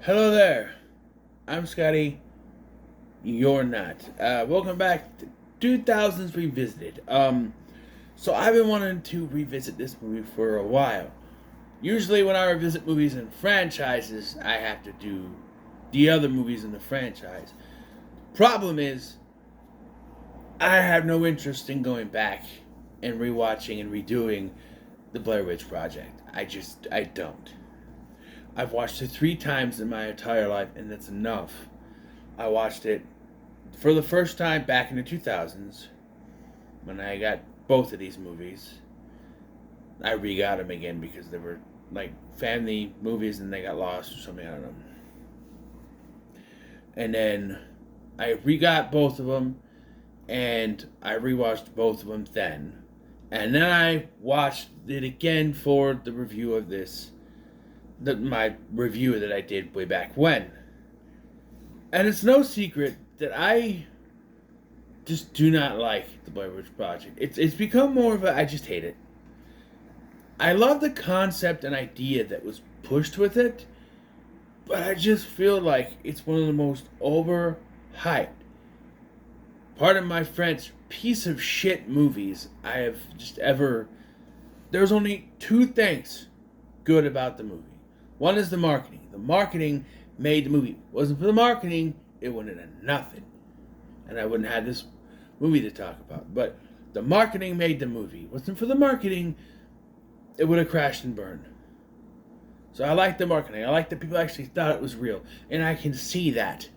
Hello there. I'm Scotty. You're not. Welcome back to 2000's Revisited. So I've been wanting to revisit this movie for a while. Usually, when I revisit movies and franchises, I have to do the other movies in the franchise. Problem is, I have no interest in going back and rewatching and redoing the Blair Witch Project. I don't. I've watched it 3 times in my entire life, and that's enough. I watched it for the first time back in the 2000s when I got both of these movies. I re-got them again because they were like family movies and they got lost or something. I don't know. And then I re-got both of them and I rewatched both of them then. And then I watched it again for the review of this. My review that I did way back when. And it's no secret that I just do not like the Blair Witch Project. It's become more of a I just hate it. I love the concept and idea that was pushed with it, but I just feel like it's one of the most overhyped, pardon my French, piece of shit movies I have just ever. There's only 2 things good about the movie. One is the marketing. The marketing made the movie. If it wasn't for the marketing, it wouldn't have nothing. And I wouldn't have this movie to talk about. But the marketing made the movie. If it wasn't for the marketing, it would have crashed and burned. So I like the marketing. I like that people actually thought it was real. And I can see that.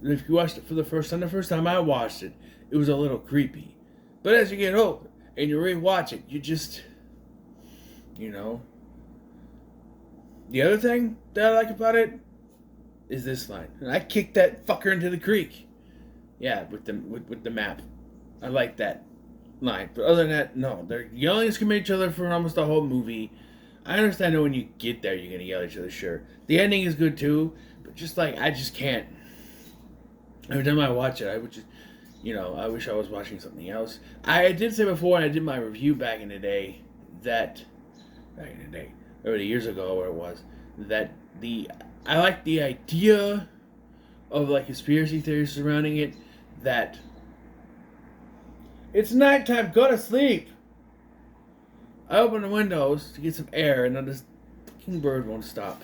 And if you watched it for the first time I watched it, it was a little creepy. But as you get older and you rewatch it, you just, you know. The other thing that I like about it is this line. And I kicked that fucker into the creek. Yeah, with the map. I like that line. But other than that, no. They're yelling at each other for almost the whole movie. I understand that when you get there, you're going to yell at each other, sure. The ending is good too. But just like, I just can't. Every time I watch it, I would just, I wish I was watching something else. I did say before, when I did my review back in the day, or years ago, where it was, that I like the idea of like conspiracy theories surrounding it, that it's nighttime, go to sleep. I open the windows to get some air, and then this fucking bird won't stop.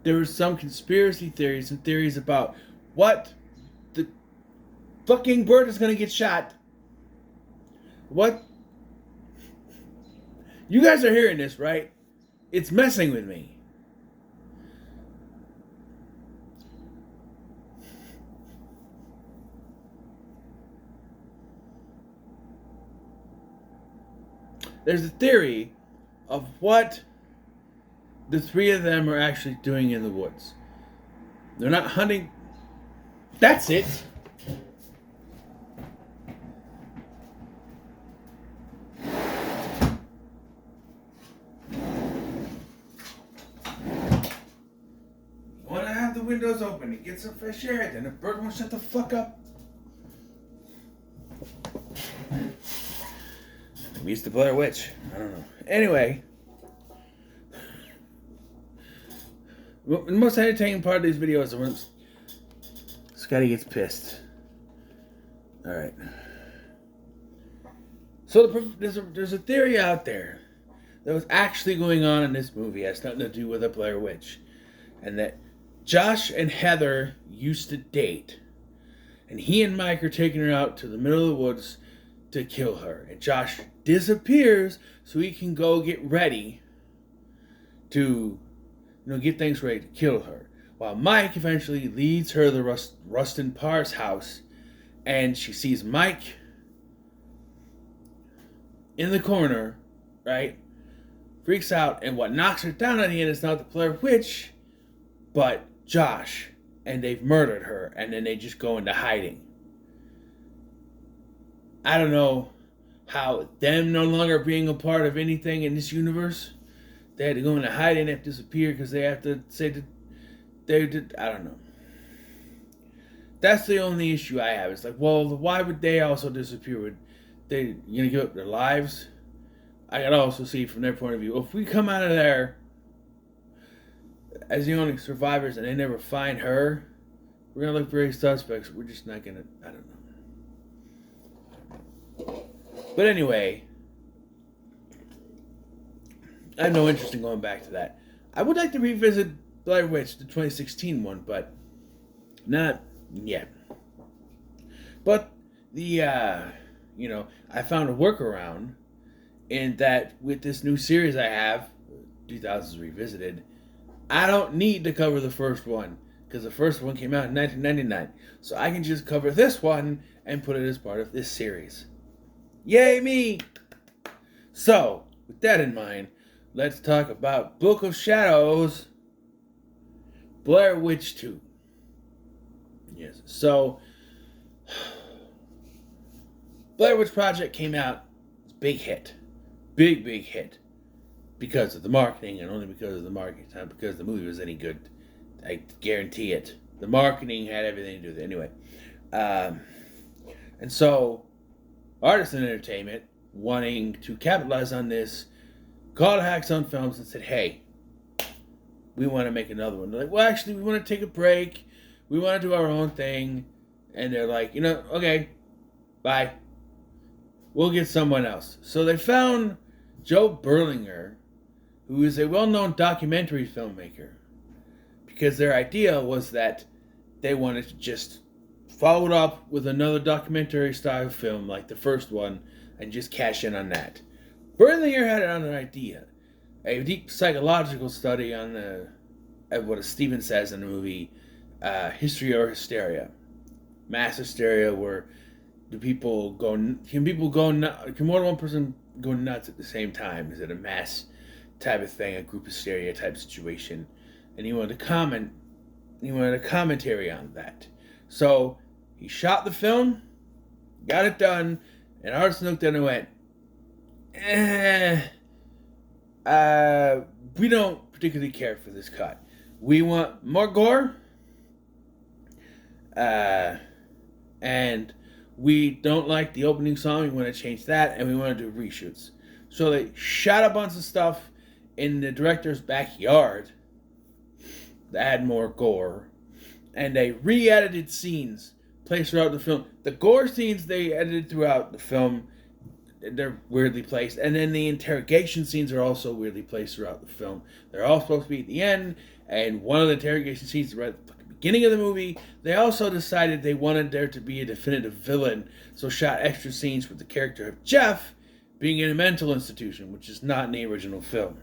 There were some conspiracy theories and theories about what the fucking bird is going to get shot. What? You guys are hearing this, right? It's messing with me. There's a theory of what the 3 of them are actually doing in the woods. They're not hunting. That's it. You want to have the windows open and get some fresh air, then the bird won't shut the fuck up. I'm used to Blair Witch. I don't know. Anyway. The most entertaining part of these videos is when Scotty gets pissed. Alright. So there's a theory out there that was actually going on in this movie. It has nothing to do with a Blair Witch. And that Josh and Heather used to date. And he and Mike are taking her out to the middle of the woods to kill her. And Josh disappears so he can go get ready to get things ready to kill her. While Mike eventually leads her to the Rustin Parr's house, and she sees Mike in the corner, right? Freaks out, and what knocks her down at the end is not the Blair Witch, but Josh. And they've murdered her, and then they just go into hiding. I don't know how them no longer being a part of anything in this universe, they had to go into hiding and disappear because they have to say that they did. I don't know. That's the only issue I have. It's like, well, why would they also disappear? Would they gonna give up their lives? I gotta also see from their point of view. If we come out of there as the only survivors and they never find her, we're gonna look very suspects. We're just not gonna. I don't know. But anyway, I have no interest in going back to that. I would like to revisit Blair Witch, the 2016 one, but not yet. But I found a workaround in that with this new series I have, 2000's Revisited, I don't need to cover the first one because the first one came out in 1999. So I can just cover this one and put it as part of this series. Yay me! So, with that in mind, let's talk about Book of Shadows, Blair Witch 2. Yes, so Blair Witch Project came out, big hit. Big hit. Because of the marketing, and only because of the marketing, not because the movie was any good. I guarantee it. The marketing had everything to do with it. Anyway. And so, Artisan Entertainment, wanting to capitalize on this, called Hacks on Films and said, hey, we want to make another one. They're like, well, actually, we want to take a break. We want to do our own thing. And they're like, okay, bye. We'll get someone else. So they found Joe Berlinger, who is a well-known documentary filmmaker, because their idea was that they wanted to just follow it up with another documentary-style film like the first one and just cash in on that. Berlinger had an idea, a deep psychological study on what Steven says in the movie, History or Hysteria. Mass hysteria, where can more than one person go nuts at the same time? Is it a mass type of thing, a group hysteria type situation? And he wanted a commentary on that. So he shot the film, got it done, and Artisan looked at it and went, we don't particularly care for this cut. We want more gore, and we don't like the opening song. We want to change that, and we want to do reshoots. So they shot a bunch of stuff in the director's backyard that had more gore, and they re-edited scenes placed throughout the film. The gore scenes they edited throughout the film, they're weirdly placed, and then the interrogation scenes are also weirdly placed throughout the film. They're all supposed to be at the end, and one of the interrogation scenes is right at the beginning of the movie. They also decided they wanted there to be a definitive villain, so shot extra scenes with the character of Jeff being in a mental institution, which is not in the original film.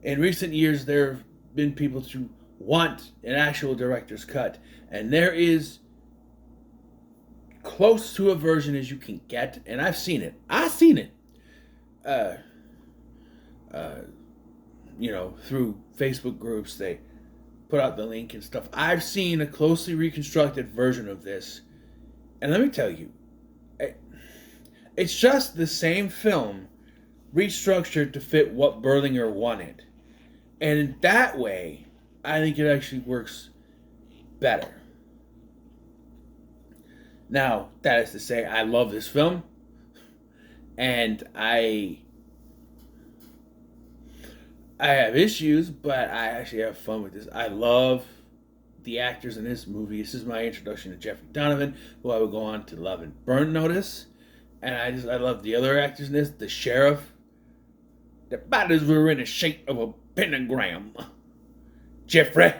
In recent years, there have been people who want an actual director's cut, and there is close to a version as you can get, and I've seen it. Through Facebook groups, they put out the link and stuff. I've seen a closely reconstructed version of this, and let me tell you, it's just the same film restructured to fit what Berlinger wanted. And in that way, I think it actually works better. Now, that is to say, I love this film, and I have issues, but I actually have fun with this. I love the actors in this movie. This is my introduction to Jeffrey Donovan, who I will go on to love in Burn Notice. And I love the other actors in this. The sheriff. The bodies were in the shape of a pentagram. Jeffrey.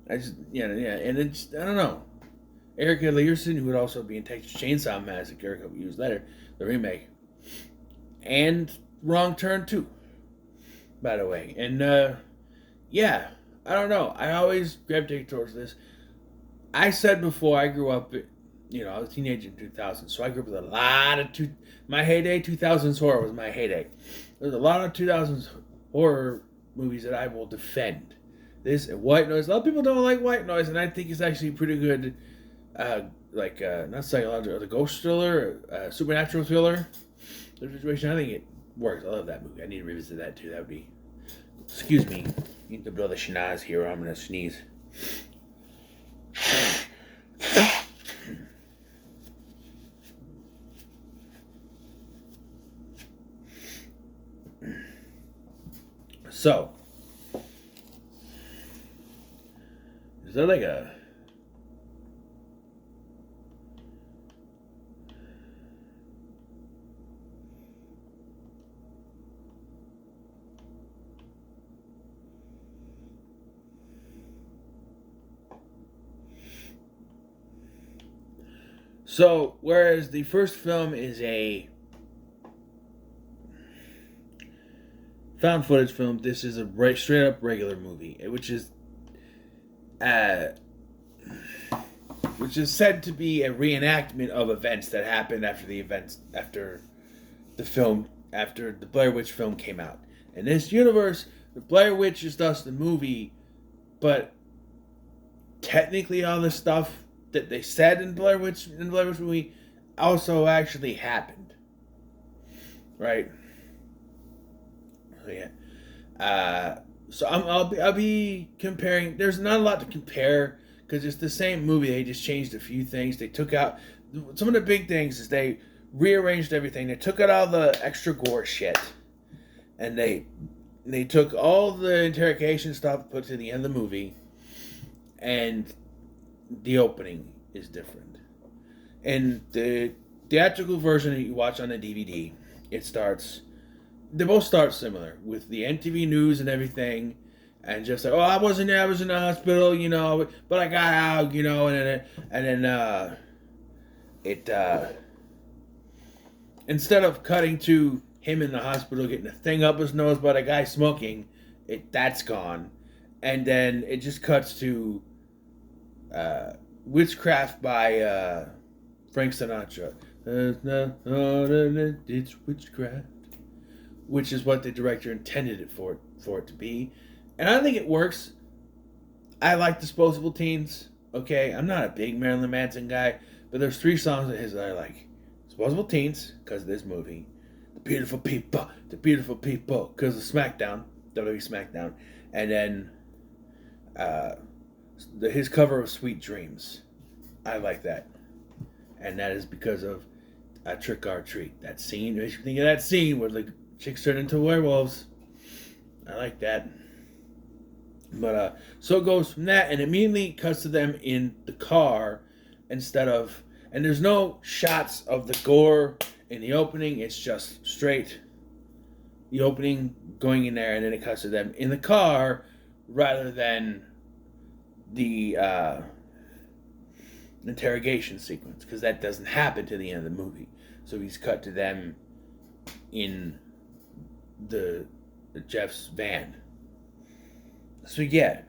And it's, I don't know. Erica Learson, who would also be in Texas Chainsaw Massacre a couple years later, the remake. And Wrong Turn 2, by the way. And, I don't know. I always gravitate towards this. I said before, I grew up, I was a teenager in 2000, so I grew up with a lot of my heyday. 2000's horror was my heyday. There's a lot of 2000's horror movies that I will defend. This and White Noise. A lot of people don't like White Noise, and I think it's actually pretty good not psychological, the ghost thriller, supernatural thriller. The situation, I think it works. I love that movie. I need to revisit that too. That would be. Excuse me. You need to blow the schnoz here, or I'm gonna sneeze. So, is there like a So, whereas the first film is a found footage film, this is a straight up regular movie, uh, which is said to be a reenactment of events that happened after the film after the Blair Witch film came out. In this universe, the Blair Witch is thus the movie, but technically all the stuff that they said in the Blair Witch movie also actually happened, right? So yeah, I'll be comparing. There's not a lot to compare because it's the same movie. They just changed a few things. They took out some of the big things. Is they rearranged everything. They took out all the extra gore shit, and they took all the interrogation stuff put to the end of the movie, and the opening is different. In the theatrical version that you watch on the DVD, they both start similar with the NTV news and everything, and just like, oh, I wasn't there, I was in the hospital, but I got out, and then it instead of cutting to him in the hospital getting a thing up his nose by a guy smoking, that's gone, and then it just cuts to Witchcraft by Frank Sinatra. It's witchcraft, which is what the director intended it for it to be, and I think it works. I like Disposable Teens. Okay, I'm not a big Marilyn Manson guy, but there's 3 songs of his that I like. Disposable Teens because of this movie, the beautiful people, because of SmackDown, WWE SmackDown, and then his cover of Sweet Dreams. I like that. And that is because of A Trick or Treat. That scene, makes me think of that scene where the chicks turn into werewolves. I like that. But so it goes from that and immediately cuts to them in the car and there's no shots of the gore in the opening. It's just straight the opening going in there, and then it cuts to them in the car rather than the interrogation sequence, because that doesn't happen to the end of the movie. So he's cut to them in the Jeff's van. So yeah,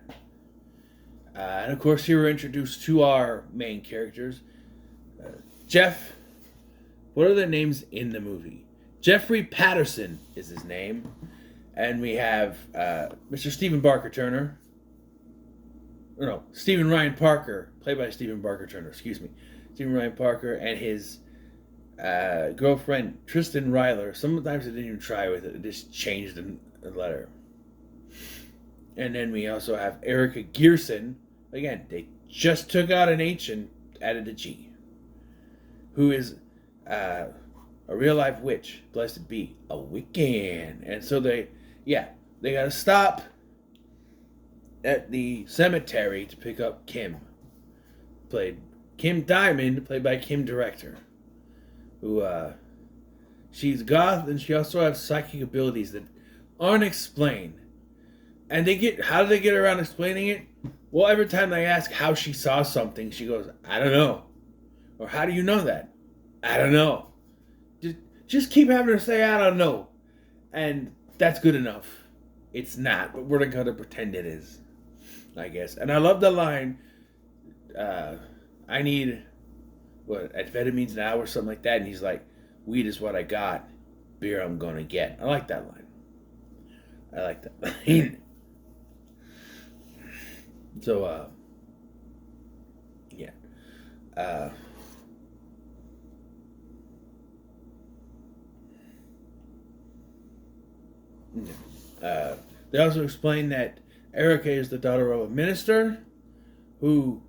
and of course here we're introduced to our main characters. Jeff, what are their names in the movie? Jeffrey Patterson is his name, and we have Mr. Stephen Barker Turner. No, Stephen Ryan Parker, played by Stephen Barker Turner, excuse me. Stephen Ryan Parker and his girlfriend, Tristan Ryler. Sometimes they didn't even try with it, they just changed the letter. And then we also have Erica Gearson. Again, they just took out an H and added a G. Who is a real life witch, blessed be, a Wiccan. And so they gotta stop at the cemetery to pick up Kim Diamond, played by Kim Director, who she's goth and she also has psychic abilities that aren't explained. And how do they get around explaining it? Well, every time they ask how she saw something, she goes, I don't know. Or how do you know that? I don't know. Just keep having her say, I don't know. And that's good enough. It's not, but we're going to pretend it is, I guess. And I love the line, I need, amphetamines now or something like that. And he's like, weed is what I got. Beer I'm going to get. I like that line. So, yeah. Uh, they also explain that Erica is the daughter of a minister who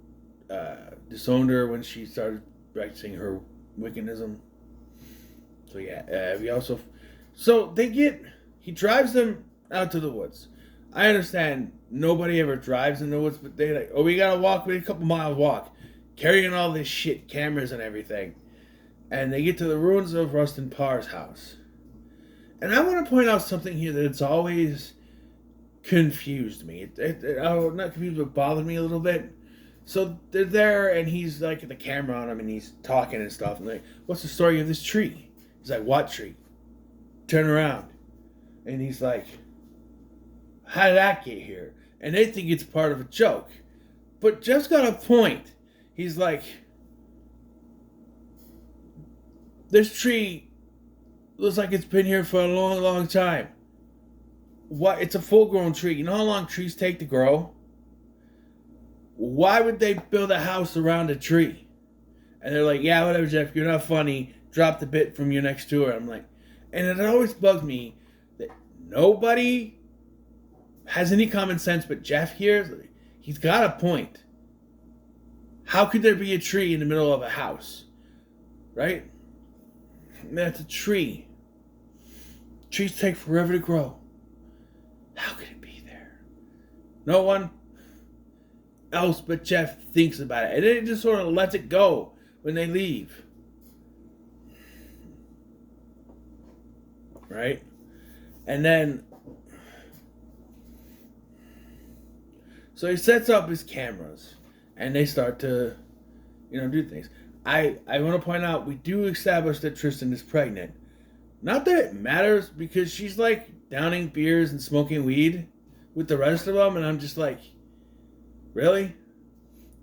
disowned her when she started practicing her Wiccanism. So yeah, we also, so he drives them out to the woods. I understand nobody ever drives in the woods, but they like, oh, we gotta walk, we a couple miles walk, carrying all this shit, cameras and everything, and they get to the ruins of Rustin Parr's house. And I want to point out something here that's always confused me. Not confused, but bothered me a little bit. So they're there, and he's like the camera on him, and he's talking and stuff. And like, what's the story of this tree? He's like, what tree? Turn around, and he's like, how did that get here? And they think it's part of a joke, but Jeff's got a point. He's like, this tree looks like it's been here for a long, long time. What? It's a full-grown tree. You know how long trees take to grow? Why would they build a house around a tree? And they're like, yeah, whatever, Jeff, you're not funny. Drop the bit from your next tour. I'm like, and it always bugs me that nobody has any common sense, but Jeff here, he's got a point. How could there be a tree in the middle of a house? Right? That's a tree. Trees take forever to grow. How could it be there? No one else but Jeff thinks about it. And then it just sort of lets it go when they leave. Right? And then, so he sets up his cameras and they start to, do things. I want to point out, we do establish that Tristan is pregnant. Not that it matters, because she's like downing beers and smoking weed with the rest of them, and I'm just like, really?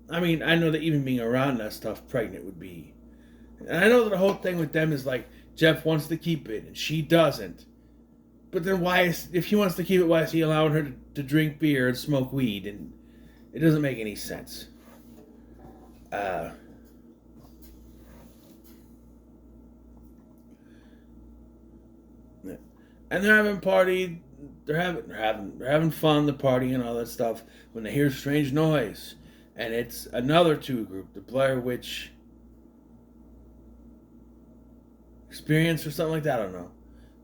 I mean, I know that even being around that stuff, pregnant would be. And I know that the whole thing with them is like, Jeff wants to keep it, and she doesn't. But then if he wants to keep it, why is he allowing her to drink beer and smoke weed? And it doesn't make any sense. And they're having party, they're having fun, the party and all that stuff, when they hear strange noise. And it's another two group, the Blair Witch Experience or something like that, I don't know.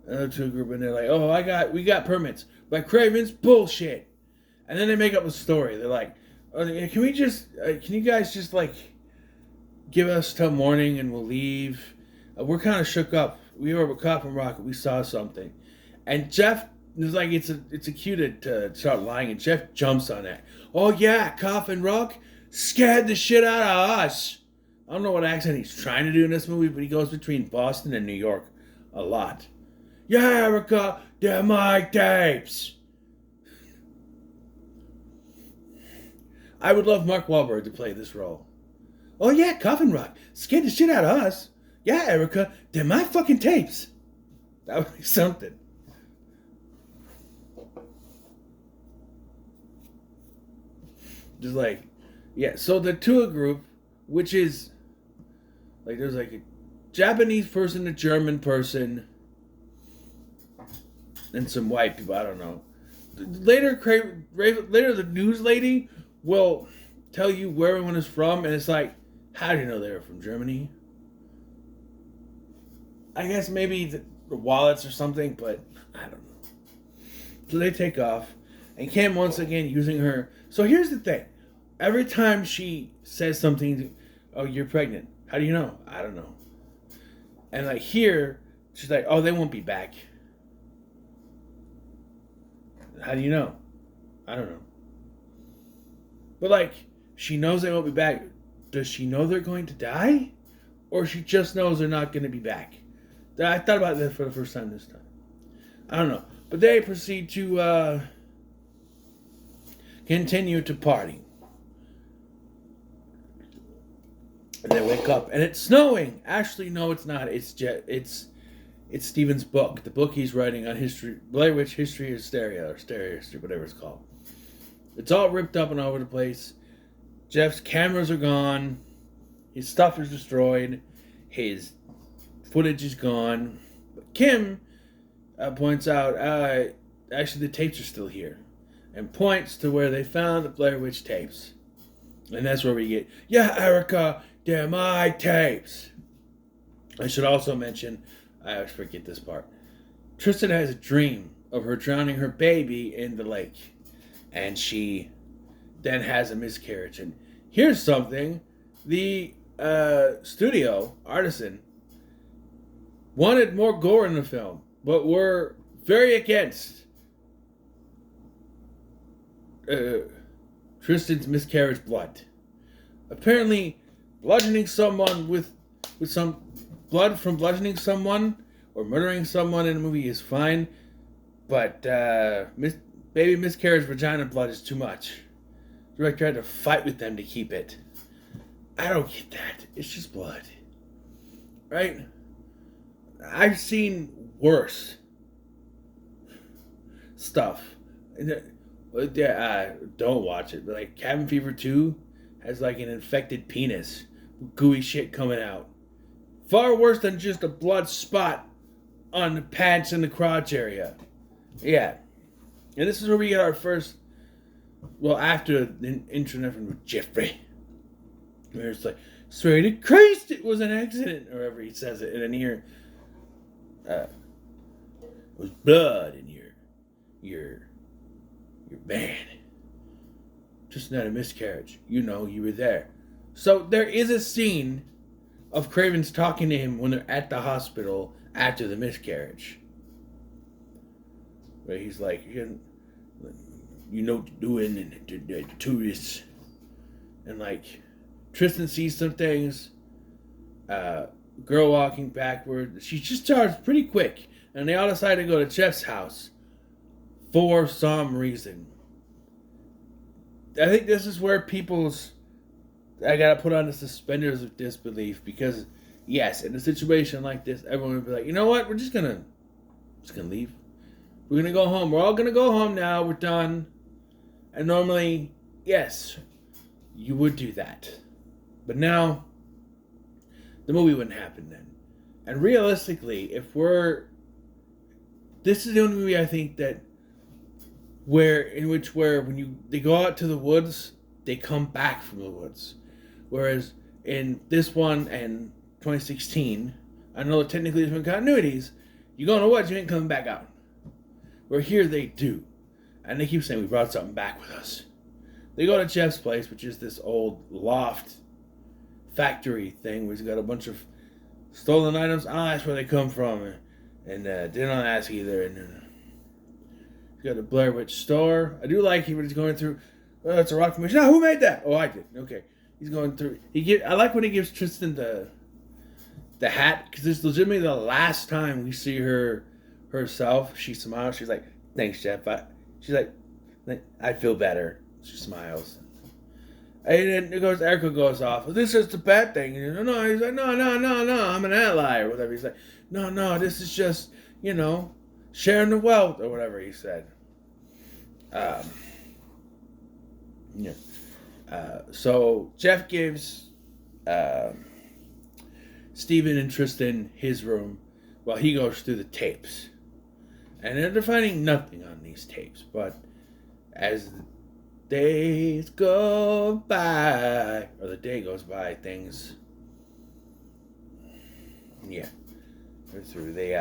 Another two group, and they're like, we got permits. But Craven's bullshit. And then they make up a story. They're like, can you guys just like give us till morning and we'll leave? We're kind of shook up. We were with Coffin Rocket. We saw something. And Jeff is like, it's a cue to start lying, and Jeff jumps on that. Oh yeah, Coffin Rock scared the shit out of us. I don't know what accent he's trying to do in this movie, but he goes between Boston and New York a lot. Yeah, Erica, they're my tapes. I would love Mark Wahlberg to play this role. Oh yeah, Coffin Rock scared the shit out of us. Yeah, Erica, they're my fucking tapes. That would be something. Just like, yeah, so the tour group, which is, like, there's like a Japanese person, a German person, and some white people, I don't know. Later, the news lady will tell you where everyone is from, and it's like, how do you know they were from Germany? I guess maybe the wallets or something, but I don't know. So they take off, and Kim once again using her. So here's the thing. Every time she says something, oh, you're pregnant. How do you know? I don't know. And like here, she's like, oh, they won't be back. How do you know? I don't know. But like, she knows they won't be back. Does she know they're going to die? Or she just knows they're not going to be back? I thought about that for the first time this time. I don't know. But they proceed to continue to party. And they wake up, and it's snowing. Actually, no, it's not. It's Stephen's book, the book he's writing on history, Blair Witch History of Hysteria, or Stereo History, whatever it's called. It's all ripped up and all over the place. Jeff's cameras are gone. His stuff is destroyed. His footage is gone. But Kim points out, actually the tapes are still here. And points to where they found the Blair Witch tapes. And that's where we get, yeah, Erica, they're my tapes. I should also mention, I always forget this part. Tristan has a dream of her drowning her baby in the lake. And she then has a miscarriage. And here's something. The studio, Artisan, wanted more gore in the film, but were very against Tristan's miscarriage blood. Apparently, bludgeoning someone with some blood from bludgeoning someone or murdering someone in a movie is fine, but baby miscarriage vagina blood is too much. The director had to fight with them to keep it. I don't get that. It's just blood. Right? I've seen worse stuff. Don't watch it. But like Cabin Fever 2 has like an infected penis with gooey shit coming out. Far worse than just a blood spot on the pants in the crotch area. Yeah. And this is where we get our first, well, after the internet with Jeffrey. Where it's like, swear to Christ it was an accident, or whatever he says it. And then here, it was blood in your van. Just not a miscarriage. You know, you were there. So there is a scene of Craven's talking to him when they're at the hospital after the miscarriage. Where he's like, you know what you're doing, and the tourists. And like, Tristan sees some things. Girl walking backward. She just charged pretty quick. And they all decide to go to Jeff's house for some reason. I think this is where I gotta put on the suspenders of disbelief, because yes, in a situation like this, everyone would be like, you know what, we're just gonna leave. We're gonna go home. We're all gonna go home now. We're done. And normally, yes, you would do that. But now, the movie wouldn't happen then. And realistically, this is the only movie I think that where when they go out to the woods, they come back from the woods. Whereas in this one and 2016, I know technically there's been continuities, you go in the woods, you ain't coming back out. Where here they do. And they keep saying, we brought something back with us. They go to Jeff's place, which is this old loft factory thing where he's got a bunch of stolen items. I'll ask where they come from. And they don't ask either. And he's got a Blair Witch store. I do like him when he's going through. Oh, it's a rock formation. Oh, who made that? Oh, I did. Okay. He's going through. I like when he gives Tristan the hat, because it's legitimately the last time we see herself. She smiles. She's like, thanks, Jeff. She's like, I feel better. She smiles. And then Erica goes off. This is the bad thing. And he's like, no, I'm an ally or whatever. He's like, no, this is just, sharing the wealth or whatever he said. Yeah. So Jeff gives Steven and Tristan his room while he goes through the tapes. And they're finding nothing on these tapes, but as the days go by, or the day goes by, things, yeah, they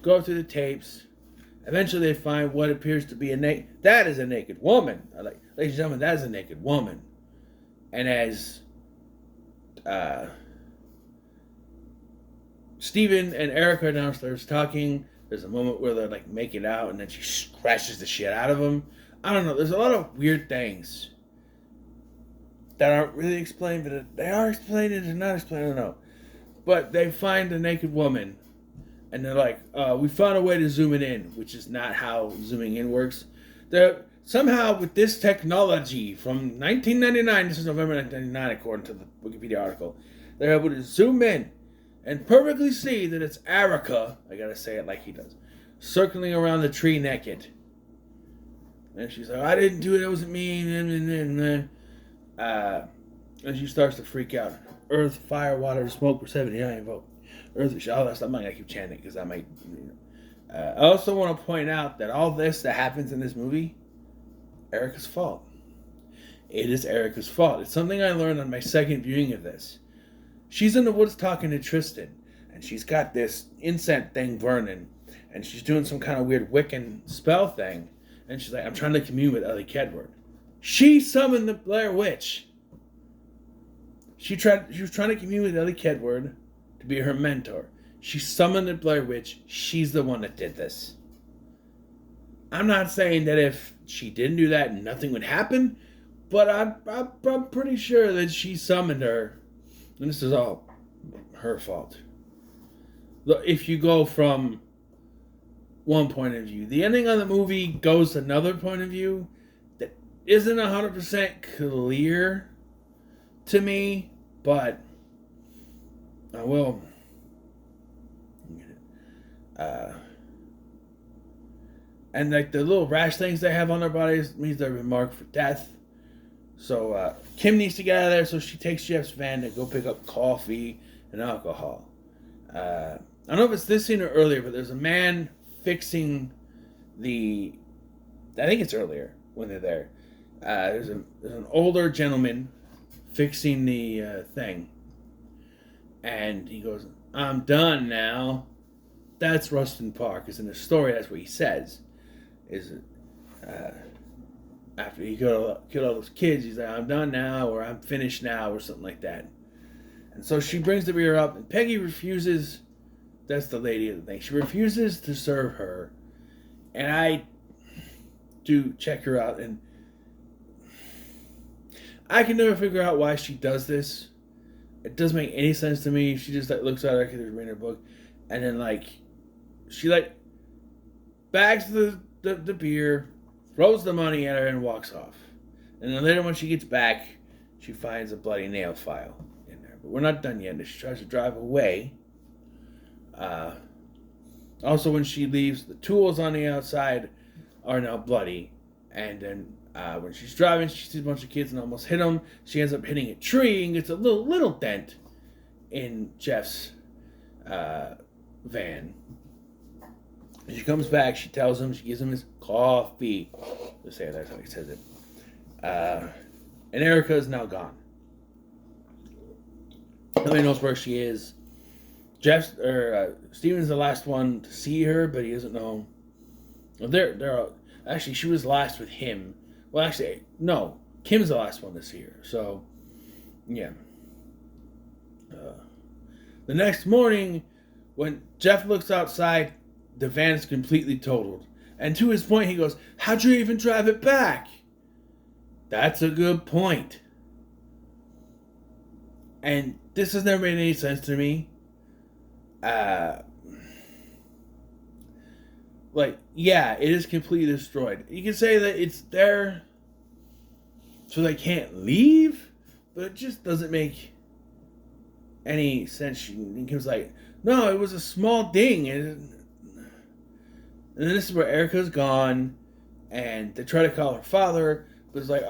go through the tapes. Eventually, they find what appears to be that is a naked woman. Ladies and gentlemen, that is a naked woman. And as Steven and Erica are downstairs talking, there's a moment where they're like making out, and then she scratches the shit out of him. I don't know. There's a lot of weird things that aren't really explained, but they are explained and they're not explained. I don't know. But they find a naked woman, and they're like, we found a way to zoom it in, which is not how zooming in works. Somehow, with this technology from 1999, this is November 1999, according to the Wikipedia article, they're able to zoom in and perfectly see that it's Erica, I gotta say it like he does, circling around the tree naked. And she's like, I didn't do it, it wasn't me, and she starts to freak out. earth, fire, water, smoke for 79. Vote earth. All that stuff. I'm not gonna keep chanting because I might. I also want to point out that all this that happens in this movie, Erica's fault. It is Erica's fault. It's something I learned on my second viewing of this. She's in the woods talking to Tristan, and she's got this incense thing burning, and she's doing some kind of weird Wiccan spell thing, and she's like, I'm trying to commune with Ellie Kedward. She summoned the Blair Witch. She was trying to commune with Ellie Kedward to be her mentor. She summoned the Blair Witch. She's the one that did this. I'm not saying that if she didn't do that, nothing would happen, but I'm pretty sure that she summoned her, and this is all her fault. Look, if you go from one point of view, the ending of the movie goes to another point of view that isn't 100% clear to me, but I will. And like the little rash things they have on their bodies means they've been marked for death. So Kim needs to get out of there, so she takes Jeff's van to go pick up coffee and alcohol. I don't know if it's this scene or earlier, but there's a man fixing the... I think it's earlier when they're there. There's an older gentleman fixing the thing. And he goes, I'm done now. That's Rustin Park. Because in the story, that's what he says. After he killed all those kids, he's like, I'm done now, or I'm finished now, or something like that. And so she brings the beer up, and Peggy refuses. That's the lady of the thing. She refuses to serve her. And I do check her out, and I can never figure out why she does this. It doesn't make any sense to me. She just like looks at her like she's reading her book, and then like she like bags the beer, throws the money at her, and walks off. And then later when she gets back, she finds a bloody nail file in there. But we're not done yet. She tries to drive away. Also, when she leaves, the tools on the outside are now bloody. And then when she's driving, she sees a bunch of kids and almost hit them. She ends up hitting a tree and gets a little dent in Jeff's van. She comes back, she tells him, she gives him his coffee. Let's say that's how he says it. And Erica is now gone. Nobody knows where she is. Steven's the last one to see her, but he doesn't know. Well, actually, she was last with him. Well, actually, no. Kim's the last one to see her. So, yeah. The next morning, when Jeff looks outside, the van is completely totaled. And to his point, he goes, how'd you even drive it back? That's a good point. And this has never made any sense to me. Yeah, it is completely destroyed. You can say that it's there so they can't leave, but it just doesn't make any sense. He was like, no, it was a small ding. And then this is where Erica's gone, and they try to call her father, but it's like,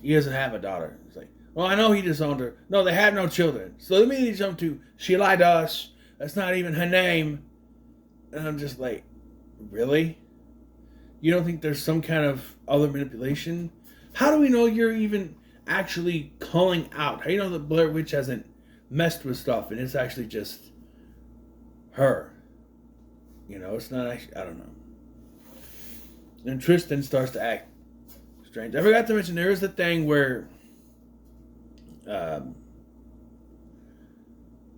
he doesn't have a daughter. It's like, well, I know he disowned her. No, they have no children. So they immediately jump to, she lied to us. That's not even her name. And I'm just like, really? You don't think there's some kind of other manipulation? How do we know you're even actually calling out? How do you know the Blair Witch hasn't messed with stuff and it's actually just her? You know, it's not actually, I don't know. And Tristan starts to act strange. I forgot to mention, there is the thing where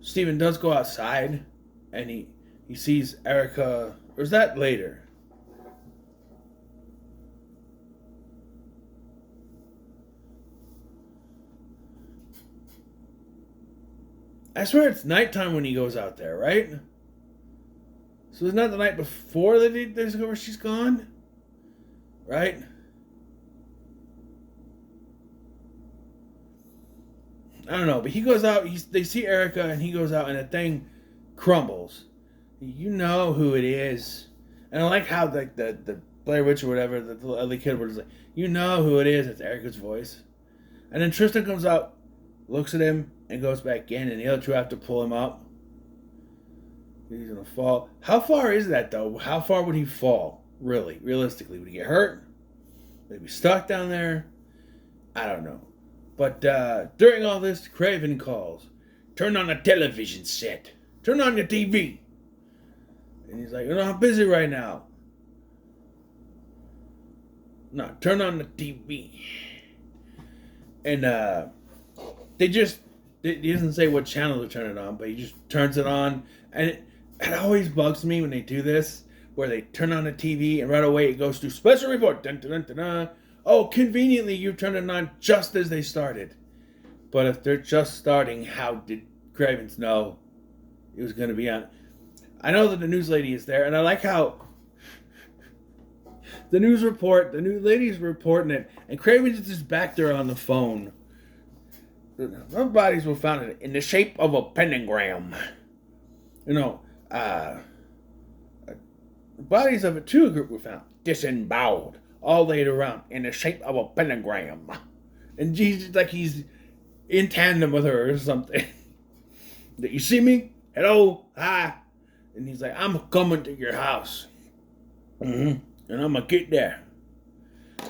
Steven does go outside and he sees Erica, or is that later? I swear it's nighttime when he goes out there, right? So it's not the night before that they discover she's gone? Right? I don't know, but he goes out, they see Erica, and he goes out, and the thing crumbles. You know who it is. And I like how the Blair Witch or whatever, the little Ellie kid was like, you know who it is, it's Erica's voice. And then Tristan comes out, looks at him, and goes back in, and the other two have to pull him up. He's gonna fall. How far is that though? How far would he fall? Really, realistically, would he get hurt? Would he be stuck down there? I don't know. But during all this, Craven calls. Turn on the television set. Turn on your TV. And he's like, I'm busy right now. No, turn on the TV. And he doesn't say what channel to turn it on, but he just turns it on. And it always bugs me when they do this, where they turn on the TV and right away it goes to special report. Dun, dun, dun, dun, dun. Oh, conveniently you turned it on just as they started. But if they're just starting, how did Cravens know it was going to be on? I know that the news lady is there, and I like how the news lady's reporting it, and Cravens is just back there on the phone. No bodies were found in the shape of a pentagram. Bodies of a two group were found, disemboweled, all laid around in the shape of a pentagram. And Jesus, like he's in tandem with her or something. You see me? Hello? Hi? And he's like, I'm coming to your house. And I'm going to get there.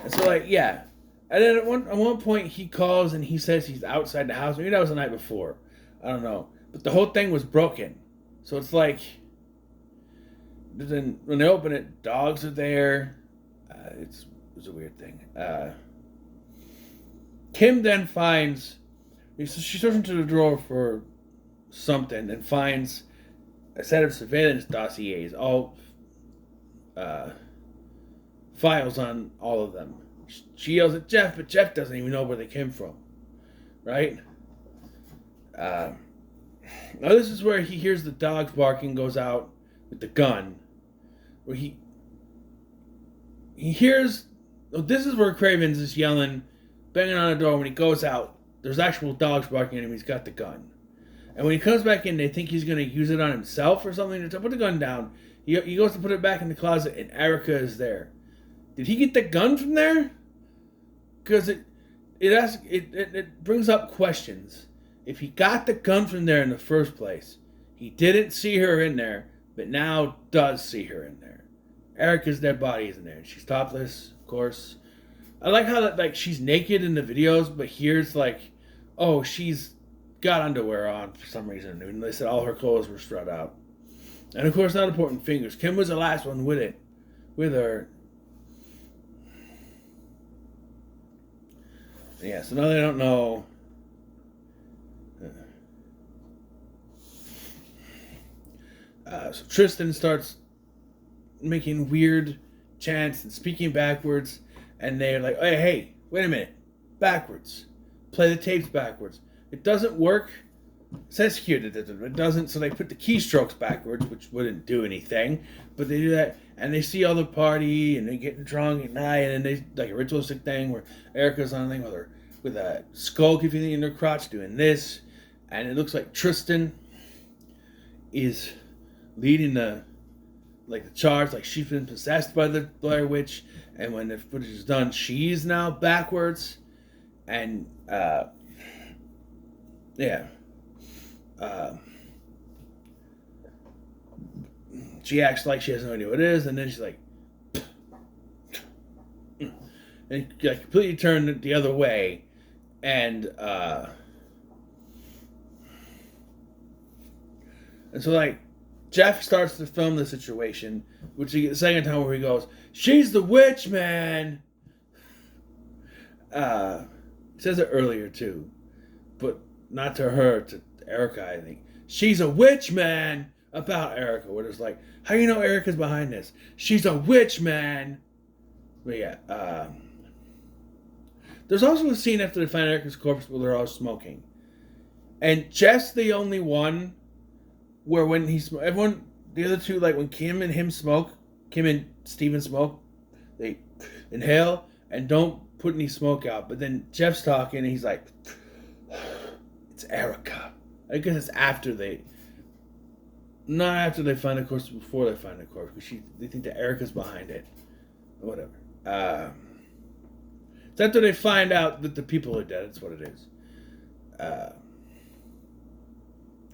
And so, yeah. And then at one point, he calls and he says he's outside the house. Maybe that was the night before. I don't know. But the whole thing was broken. So it's like, then when they open it, dogs are there. It's a weird thing. Kim then finds, she searches into the drawer for something and finds a set of surveillance dossiers, all files on all of them. She yells at Jeff, but Jeff doesn't even know where they came from. Right? Now this is where he hears the dogs barking, goes out with the gun. Where he hears... This is where Cravens is yelling, banging on the door. When he goes out, there's actual dogs barking at him. He's got the gun. And when he comes back in, they think he's going to use it on himself or something. To put the gun down. He goes to put it back in the closet, and Erica is there. Did he get the gun from there? Because it brings up questions. If he got the gun from there in the first place, he didn't see her in there, but now does see her in there. Erica's dead body is in there. She's topless, of course. I like how that she's naked in the videos, but here it's like, oh, she's got underwear on for some reason. And they said all her clothes were spread out. And of course, not important fingers. Kim was the last one with her. Yeah, so now they don't know. So Tristan starts making weird chants and speaking backwards, and they're like, hey, wait a minute, backwards. Play the tapes backwards. It doesn't work. It says here that it doesn't, so they put the keystrokes backwards, which wouldn't do anything, but they do that, and they see all the party, and they get drunk at night, and they, like a ritualistic thing where Erica's on a thing with a skull giving in her crotch doing this, and it looks like Tristan is leading the charge, like she's been possessed by the Blair Witch, and when the footage is done, she's now backwards, and she acts like she has no idea what it is, and then she's like, and completely turned the other way, and so Jeff starts to film the situation, which is the second time where he goes, "She's the witch, man." He says it earlier too, but not to her, to Erica, I think. "She's a witch, man," about Erica, where it's like, how do you know Erica's behind this? "She's a witch, man." But yeah, there's also a scene after they find Erica's corpse where they're all smoking. And Jeff's the only one where when everyone, the other two, like when Kim and Steven smoke, they inhale and don't put any smoke out. But then Jeff's talking and he's like, it's Erica. I guess it's not after they find the corpse, before they find the corpse. Because they think that Erica's behind it. Or whatever. It's after they find out that the people are dead. That's what it is.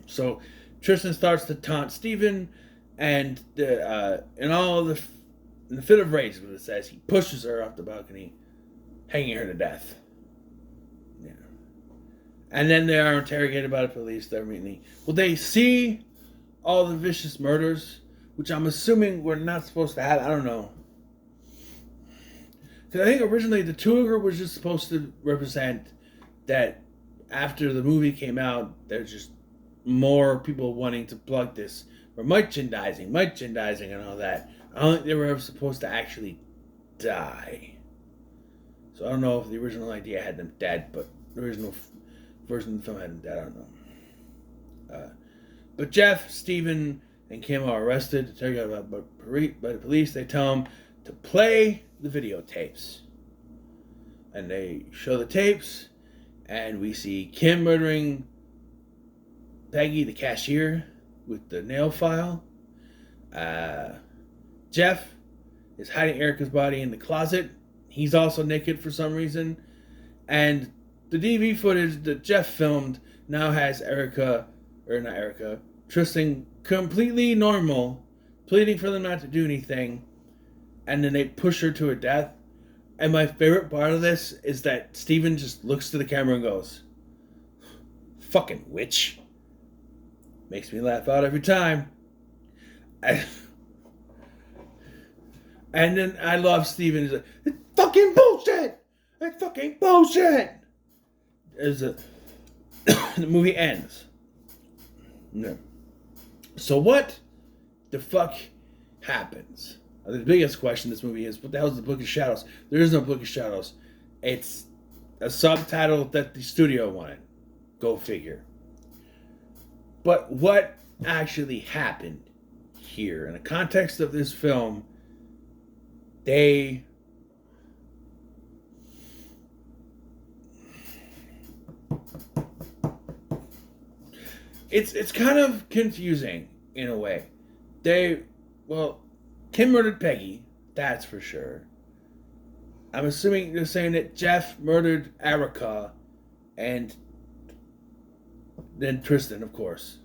So Tristan starts to taunt Steven, and in the fit of rage, is what it says, he pushes her off the balcony, hanging her to death. Yeah. And then they are interrogated by the police. They're meeting. Well, they see all the vicious murders, which I'm assuming we're not supposed to have. I don't know. Because I think originally the tour was just supposed to represent that after the movie came out, there's just more people wanting to plug this for merchandising and all that. I don't think they were ever supposed to actually die. So I don't know if the original idea had them dead, but the original version of the film had them dead. I don't know. But Jeff, Steven, and Kim are arrested, interrogated by the police. They tell them to play the videotapes. And they show the tapes, and we see Kim murdering Peggy, the cashier, with the nail file. Jeff is hiding Erica's body in the closet. He's also naked for some reason. And the DV footage that Jeff filmed now has Tristan completely normal, pleading for them not to do anything. And then they push her to her death. And my favorite part of this is that Steven just looks to the camera and goes, "Fucking witch." Makes me laugh out every time. And then I love Steven. He's like, "It's fucking bullshit! It's fucking bullshit!" The movie ends. No. So what the fuck happens? The biggest question in this movie is, what the hell is the Book of Shadows? There is no Book of Shadows. It's a subtitle that the studio wanted. Go figure. But what actually happened here? In the context of this film, It's kind of confusing in a way. Kim murdered Peggy, that's for sure. I'm assuming they're saying that Jeff murdered Erica, and then Tristan, of course.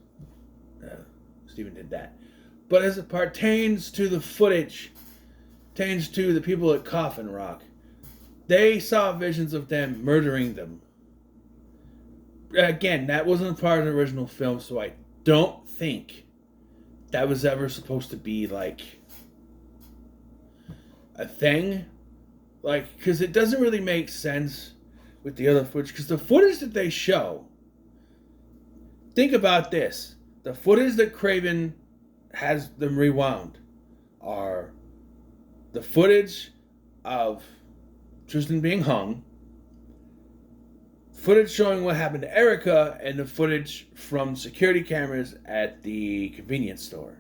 Steven did that. But as it pertains to the footage, pertains to the people at Coffin Rock, they saw visions of them murdering them. Again, that wasn't part of the original film, so I don't think that was ever supposed to be like a thing. Like, because it doesn't really make sense with the other footage. Because the footage that they show, think about this. The footage that Craven has them rewound are the footage of Tristan being hung, footage showing what happened to Erica, and the footage from security cameras at the convenience store.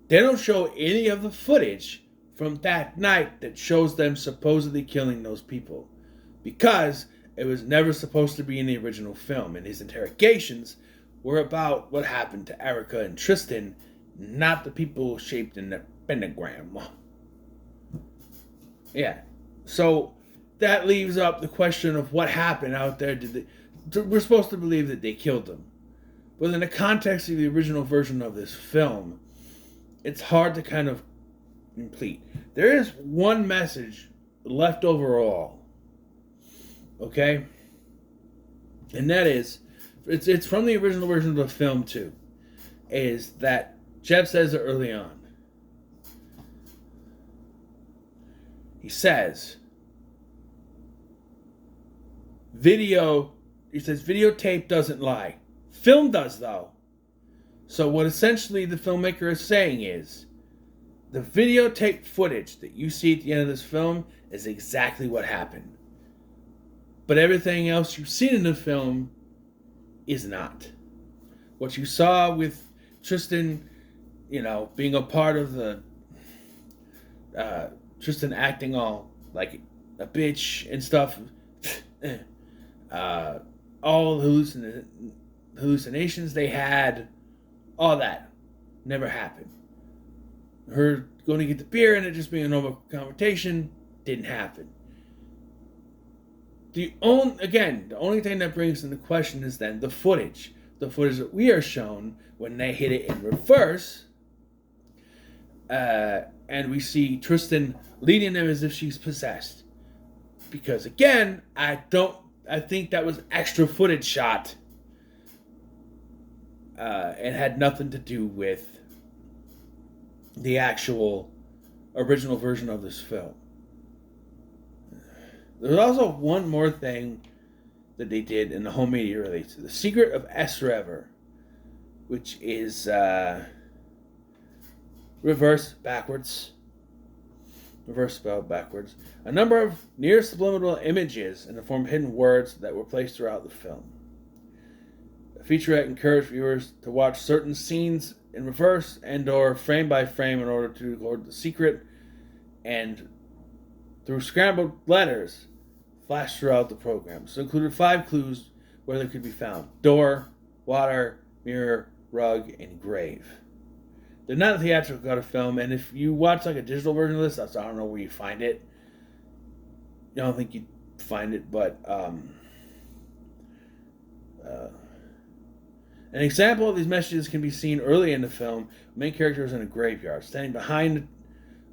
They don't show any of the footage from that night that shows them supposedly killing those people, because it was never supposed to be in the original film, and his interrogations were about what happened to Erica and Tristan, not the people shaped in the pentagram. Yeah, so that leaves up the question of what happened out there. We're supposed to believe that they killed them, but in the context of the original version of this film, it's hard to kind of complete. There is one message left overall, okay, and that is, it's from the original version of the film too, is that Jeff says it early on. He says, videotape doesn't lie. Film does, though. So what essentially the filmmaker is saying is, the videotape footage that you see at the end of this film is exactly what happened. But everything else you've seen in the film is not. What you saw with Tristan, being a part of the Tristan acting all like a bitch and stuff, all the hallucinations they had, all that never happened. Her going to get the beer and it just being a normal conversation didn't happen. The only thing that brings into question is then the footage. the footage that we are shown when they hit it in reverse. And we see Tristan leading them as if she's possessed. Because again, I think that was extra footage shot. And had nothing to do with the actual original version of this film. There's also one more thing that they did in the home media release. The Secret of Esrever, which is reverse spelled backwards. A number of near subliminal images in the form of hidden words that were placed throughout the film. The featurette encouraged viewers to watch certain scenes in reverse and or frame by frame in order to record the secret, and through scrambled letters flashed throughout the program. So it included 5 clues where they could be found: door, water, mirror, rug, and grave. They're not a theatrical cut of film, and if you watch like a digital version of this, I don't know where you find it. I don't think you'd find it, but an example of these messages can be seen early in the film. The main character is in a graveyard, standing behind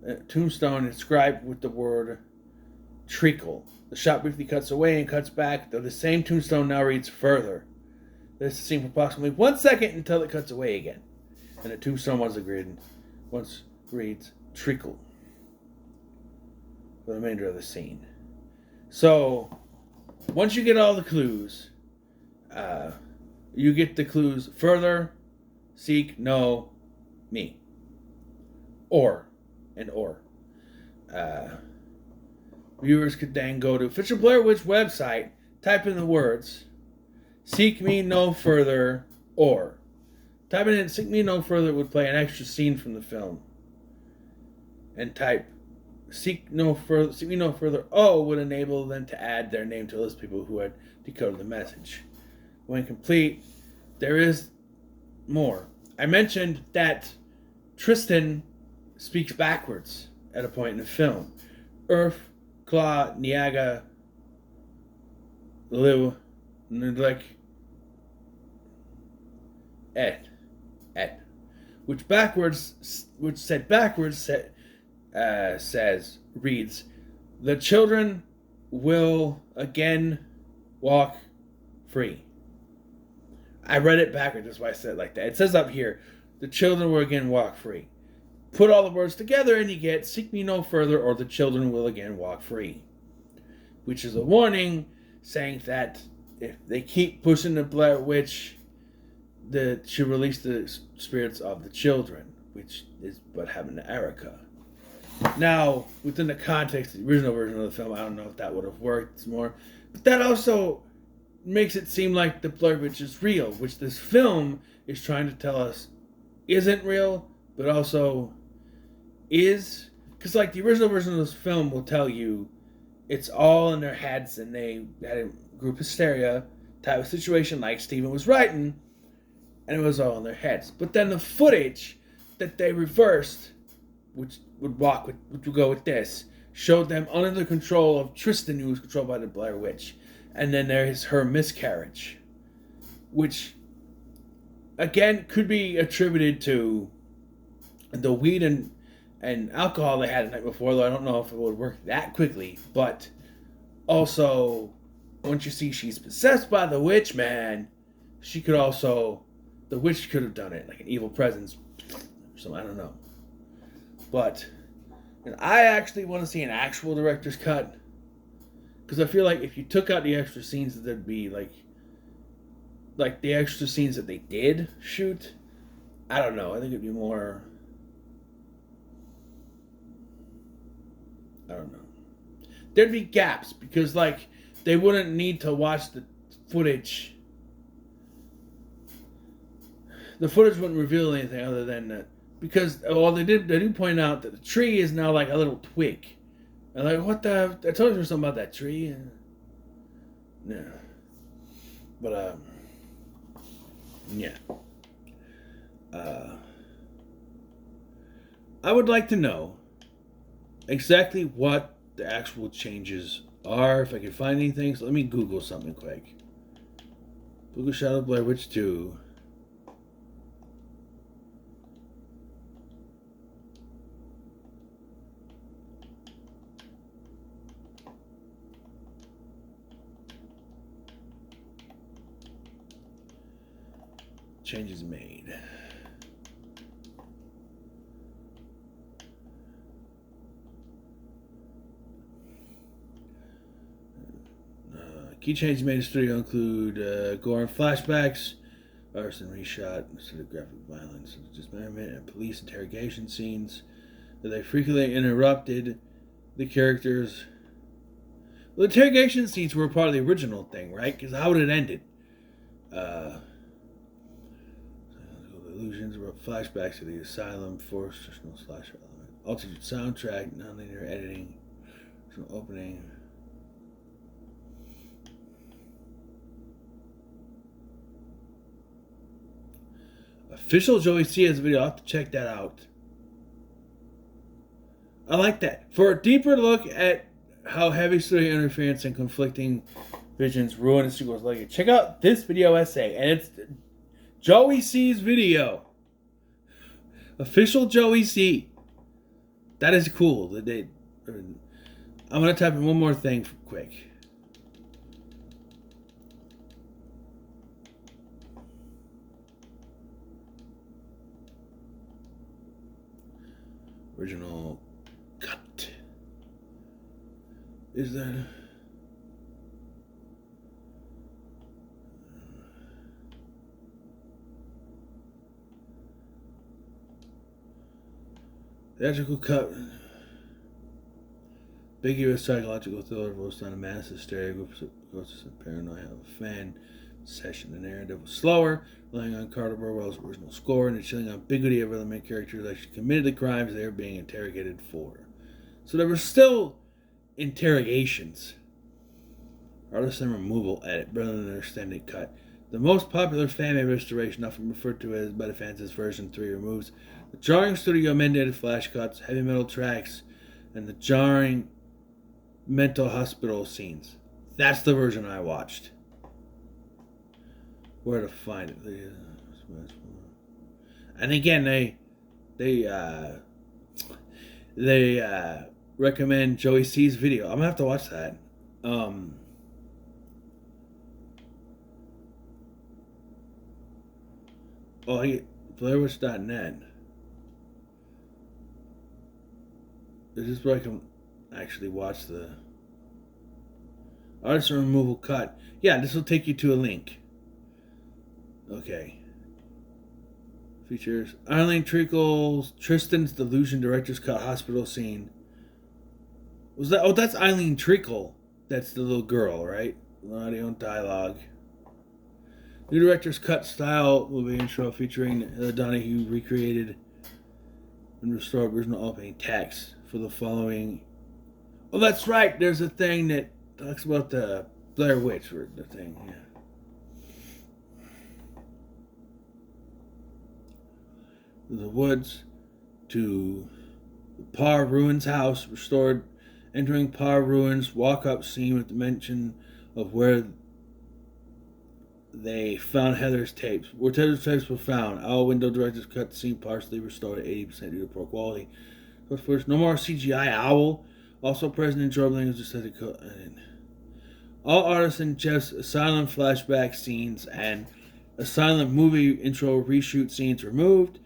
a tombstone inscribed with the word treacle. The shot briefly cuts away and cuts back, though the same tombstone now reads further. This is seen for approximately 1 second until it cuts away again. And the tombstone once reads treacle for the remainder of the scene. So, once you get all the clues, you get the clues further, seek, know, me. Or. Viewers could then go to official Blair Witch website, type in the words, seek me no further, or. Typing in seek me no further would play an extra scene from the film. And type seek me no further, would enable them to add their name to a list of people who had decoded the message. When complete, there is more. I mentioned that Tristan speaks backwards at a point in the film. Earth, Claw, Niaga, Liu, Nudlik, Et. Which reads, the children will again walk free. I read it backwards, that's why I said it like that. It says up here, the children will again walk free. Put all the words together and you get seek me no further, or the children will again walk free. Which is a warning saying that if they keep pushing the Blair Witch, that she release the spirits of the children, which is what happened to Erica. Now, within the context of the original version of the film, I don't know if that would have worked more. But that also makes it seem like the Blair Witch is real, which this film is trying to tell us isn't real, but also is. Because like the original version of this film will tell you it's all in their heads and they had a group hysteria type of situation like Steven was writing, and it was all in their heads. But then the footage that they reversed, which would go with this, showed them under the control of Tristan, who was controlled by the Blair Witch. And then there is her miscarriage, which, again, could be attributed to the weed and alcohol they had the night before, though I don't know if it would work that quickly. But also, once you see she's possessed by the witch, man, the witch could have done it, like an evil presence or something, I don't know. But I actually want to see an actual director's cut, because I feel like if you took out the extra scenes that there'd be like the extra scenes that they did shoot, I don't know, I think it'd be more, I don't know. There'd be gaps, because like they wouldn't need to watch the footage. The footage wouldn't reveal anything other than that. Because, they do point out that the tree is now like a little twig. And like, what the? I told you something about that tree. Yeah. But, yeah. I would like to know exactly what the actual changes are. If I can find anything, so let me Google something quick. Book of Shadow, Blair Witch 2. Changes made. Key changes made in the studio include gore and flashbacks, arson reshot, sort of graphic violence, dismemberment, and police interrogation scenes. They frequently interrupted the characters. Well, the interrogation scenes were part of the original thing, right? Because how would it ended? Illusions about flashbacks to the asylum, forced traditional slash element, altered soundtrack, nonlinear editing, opening. Official Joey C has a video. I'll have to check that out. I like that. For a deeper look at how heavy studio interference and conflicting visions ruin a sequel's legacy, check out this video essay. And it's Joey C's video. Official Joey C. That is cool. I'm going to type in one more thing quick. Original cut. Is that... Theatrical cut. Ambiguous psychological thriller focused on a mass hysteria, groups of paranoia of a fan session. The narrative was slower, relying on Carter Burwell's original score and the chilling ambiguity of whether the main characters actually committed the crimes they were being interrogated for. So there were still interrogations. Artisan removal edit, rather than an extended cut. The most popular fan-made restoration, often referred to as by the fans as version 3, removes the jarring studio mandated flash cuts, heavy metal tracks, and the jarring mental hospital scenes. That's the version I watched. Where to find it? And again, they recommend Joey C's video. I'm gonna have to watch that. BlairWitch.net. This is where I can actually watch the artist removal cut. Yeah, this will take you to a link. Okay. Features Eileen Treacle's Tristan's Delusion Director's Cut Hospital Scene. Was that? Oh, that's Eileen Treacle. That's the little girl, right? Audio and dialogue. New Director's Cut style movie intro featuring Donahue recreated and restored original opening text for the following. Oh, that's right. There's a thing that talks about the Blair Witch, or the thing. Yeah. The woods to the Parr Ruins house, restored, entering Parr Ruins, walk-up scene with the mention of where they found Heather's tapes. Where Heather's tapes were found, our window directors cut the scene partially restored at 80% due to poor quality. But first, no more CGI owl. Also present in Drobbling is just said to cut. All artists in Jeff's Asylum flashback scenes and Asylum movie intro reshoot scenes removed.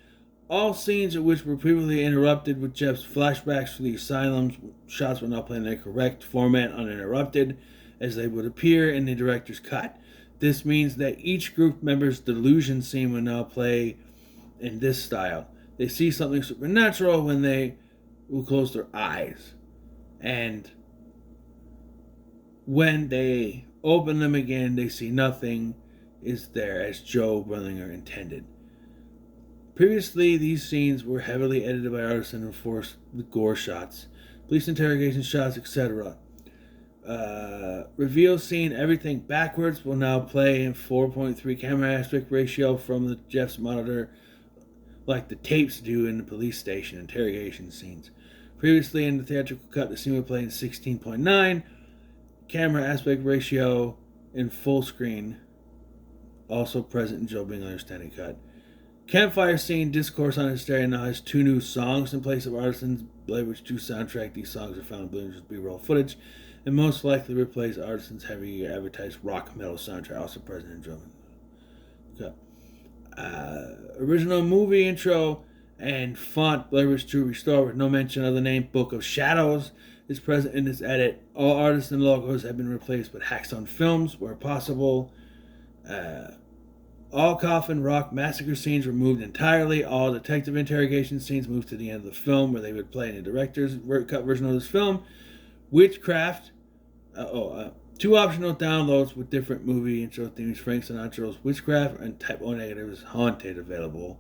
All scenes in which were previously interrupted with Jeff's flashbacks for the Asylum's shots were now played in their correct format uninterrupted, as they would appear in the director's cut. This means that each group member's delusion scene will now play in this style. They see something supernatural when they will close their eyes. And when they open them again, they see nothing is there as Joe Wellinger intended. Previously, these scenes were heavily edited by artists and enforced with gore shots, police interrogation shots, etc. Reveal scene, everything backwards, will now play in 4.3 camera aspect ratio from the Jeff's monitor, like the tapes do in the police station interrogation scenes. Previously, in the theatrical cut, the scene would play in 16.9 camera aspect ratio in full screen also present in Joe being understanding cut. Campfire scene discourse on hysteria now has 2 new songs in place of Artisans' Blair Witch 2 soundtrack. These songs are found in Blair's B-roll footage and most likely replace Artisans' heavy advertised rock metal soundtrack, also present in Joe. Okay. Original movie intro and font Blair Witch 2 restored with no mention of the name Book of Shadows is present in this edit. All Artisan logos have been replaced with Hackstone Films where possible. All Coffin Rock massacre scenes removed entirely. All detective interrogation scenes moved to the end of the film where they would play in the director's cut version of this film. Witchcraft. 2 optional downloads with different movie intro themes. Frank Sinatra's Witchcraft and Type O Negative's Haunted available.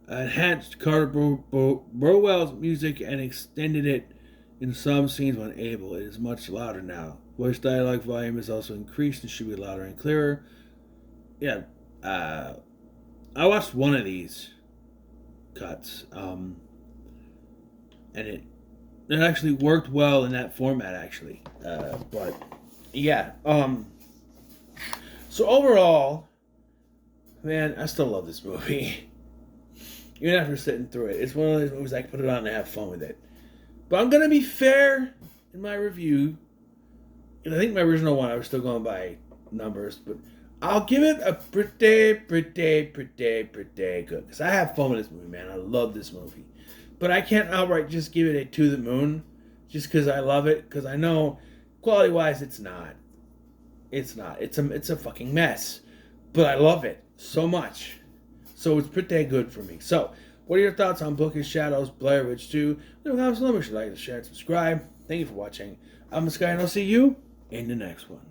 Enhanced Carter Burwell's music and extended it in some scenes when able. It is much louder now. Voice dialogue volume is also increased and should be louder and clearer. Yeah, I watched one of these cuts, and it actually worked well in that format, actually. But yeah, so overall, man, I still love this movie. Even after sitting through it, it's one of those movies I can put it on and have fun with it. But I'm gonna be fair in my review. And I think my original one I was still going by numbers, but I'll give it a pretty good. Because I have fun with this movie, man. I love this movie. But I can't outright just give it a to the moon just because I love it. Because I know quality-wise it's not. It's not. It's a fucking mess. But I love it so much. So it's pretty good for me. So, what are your thoughts on Book of Shadows, Blair Witch 2? Leave a comment below. Make sure you like, share, and subscribe. Thank you for watching. I'm Sky, and I'll see you in the next one.